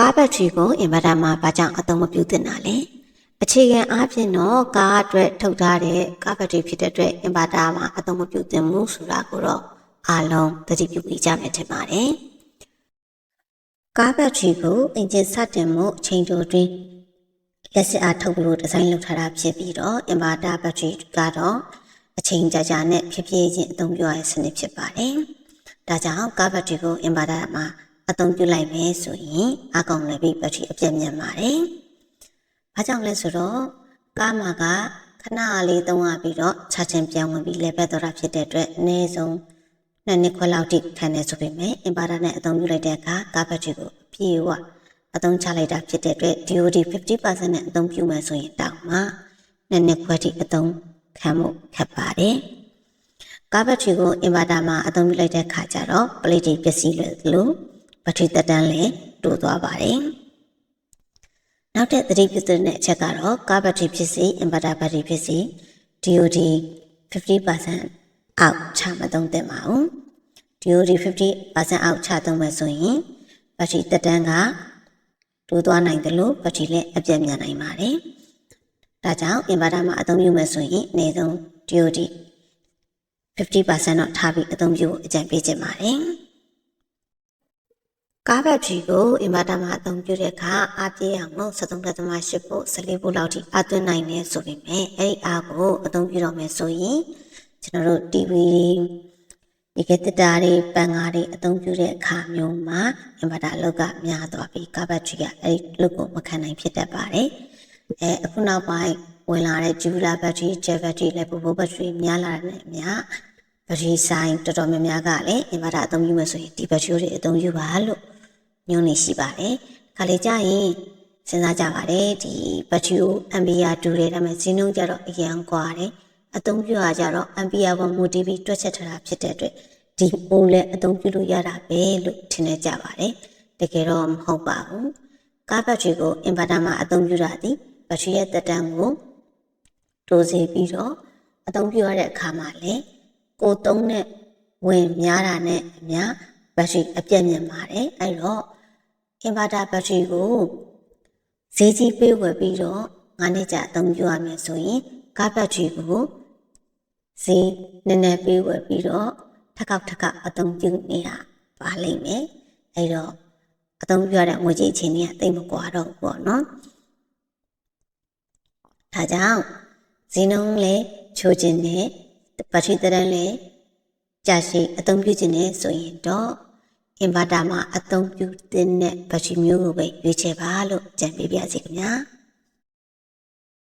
ကားဘက်ထရီကိုအင်ဗာတာမှာဘာကြောင့်အသုံးမပြုသင့်တာလဲအခြေခံအားဖြင့်တော့ကားအတွက်ထုတ်ထားတဲ့ကားဘက်ထရီဖြစ်တဲ့အတွက်အင်ဗာတာမှာအသုံးမပြုသင့်ဘူးဆိုတာကိုတော့အားလုံးသတိပြုပြီးကြမယ်ထင်ပါတယ်ကားဘက်ထရီကိုအင်ဂျင်စတင်မှုအချိန်တိုအတွင်းလက်စစ်အားထုတ်လို့ဒီဇိုင်းလုပ်ထားတာဖြစ်ပြီးတော့အင်ဗာတာဘက်ထရီကတော့အချိန်ကြာနဲ့ဖြည်းဖြည်းချင်းအသုံးပြုရတဲ့စနစ်ဖြစ်ပါတယ်ဒါကြောင့်ကားဘက်ထရီကိုအင်ဗာတာမှာအသုံးပြုလိုက်မယ်ဆိုရင်အကောင်လည်းပြီးဘက်ထရီအပြည့်မြန်ပါတယ်။ဘာကြောင့်လဲဆိုတော့ကားမှာကခဏလေးသုံးရပြီးတော့ချချင်းပြန်ဝင်ပြီးလဲပတ်သွားတာဖြစ်တဲ့အတွက်အနည်းဆုံး2နှစ်ခွဲလောက်ထိခံနေဆိုပေမဲ့အင်ဗာတာနဲ့အသုံးပြုလိုက်တဲ့အခါကားဘက်ထရီကိုအပြည့်အဝအသုံးချလိုက်တာဖြစ်တဲ့အတွက် DOD 50% နဲ့အသုံးပြုမယ်ဆိုရင်တောင်မှ2နှစ်ခွဲထိအသုံးခံမှုခက်ပါတယ်။ကားဘက်ထရီကိုအင်ဗာတာမှာအသုံးပြုလိုက်တဲ့အခါကျတော့ပလိတိပစ္စည်းလို့ဘက်ထရီသက်တမ်းလည်းတိုးသွားပါတယ်။နောက်ထပ်သတိပြုတဲ့အချက်ကတော့ကားဘက်ထရီဖြစ်စေအင်ဗာတာဘက်ထရီဖြစ်စေ DOD 50% အောက်ချမသုံးသင့်ပါဘူး။ DOD 50% အောက်ချသုံးမယ်ဆိုရင်ဘက်ထရီသက်တမ်းကတိုးသွားနိုင်တယ်လို့ဘက်ထရီလည်းအပြည့်မြန်နိုင်ပါတယ်။ဒါကြောင့်အင်ဗာတာမှာအသုံးပြုမယ်ဆိုရင်အနည်းဆုံး DOD 50% တော့ထားပြီးအသုံးပြုဖို့အကြံပေးချင်ပါတယ်။ကားဘက်ထရီကိုအင်ဗာတာမှာအသုံးပြုတဲ့အခါအားပြည့်အောင်လို့ 73.8 volt 14 volt လောက်ထိအားသွင်းနိုင်နေဆိုပေမဲ့အဲ့ဒီအားကိုအသုံးပြုတော့မယ်ဆိုရင်ကျွန်တော်တို့ TV ဒီကတက်တာတွေပန်ကားတွေအသုံးပြုတဲ့အခါမျိုးမှာအင်ဗာတာအလုပ်ကများသွားပြီးကားဘက်ထရီကအဲ့ဒီလုပ်ကိုမခံနိုင်ဖြစ်တတ်ပါတယ်အခုနောက်ပိုင်းဝင်လာတဲ့ Jubilar ဘက်ထရီ Jet ဘက်ထရီလည်းပိုဘက်ထရီများလာတဲ့အမြဘက်ထရီဆိုင်တော်တော်များများကလည်းအင်ဗာတာအသုံးပြုမယ်ဆိုရင်ဒီဘက်ထရီတွေအသုံးပြုပါလို့ညွှန်နေရှိပါတယ်။ခါလေကြာရင်စဉ်းစားကြပါတယ်ဒီဘက်ထရီကို Ampere တူတယ်ဒါပေမဲ့ဈေးနှုန်းကြတော့အရန်ကွာတယ်။အသုံးပြုရကြတော့ Ampere ပေါ်မူတည်ပြီးတွက်ချက်ထားတာဖြစ်တဲ့အတွက်ဒီပိုးလည်းအသုံးပြုလို့ရတာပဲလို့ထင်နေကြပါတယ်။တကယ်တော့မဟုတ်ပါဘူး။ကားဘက်ထရီကိုအင်ဗာတာမှာအသုံးပြုတာဒီဘက်ထရီရဲ့သက်တမ်းကိုတိုးစေပြီးတော့အသုံးပြုရတဲ့အခါမှာလည်းကိုသုံးတဲ့ဝင်များတာနဲ့အများဘက်ထရီအပြည့်မြန်ပါတယ်အဲ့တော့အင်ဗာတာဘက်ထရီကိုဈေးကြီးပေးဝယ်ပြီးတော့9နှစ်ကြာအသုံးပြုရမယ်ဆိုရင်ကားဘက်ထရီကိုဈေးနည်းနည်းပေးဝယ်ပြီးတော့ထပ်ကောက်အသုံးပြုနေတာပါလိမ့်မယ်အဲ့တော့အသုံးပြုရတဲ့ငွေကြေးချင်းတွေကတိတ်မကွာတော့ဘူးပေါ့နော်ဒါကြောင့်ဈေးနှုန်းလည်းချိုးခြင်းနဲ့ဘက်ထရီသက်တမ်းလည်းကြာရှည်အသုံးပြုခြင်းနဲ့ဆိုရင်တော့အင်ဗာတာမှာအသုံးပြုတဲ့ဘက်ထရီမျိုးကိုပဲရွေးချယ်ပါလို့ကြံပေးပါရစေခင်ဗျာ။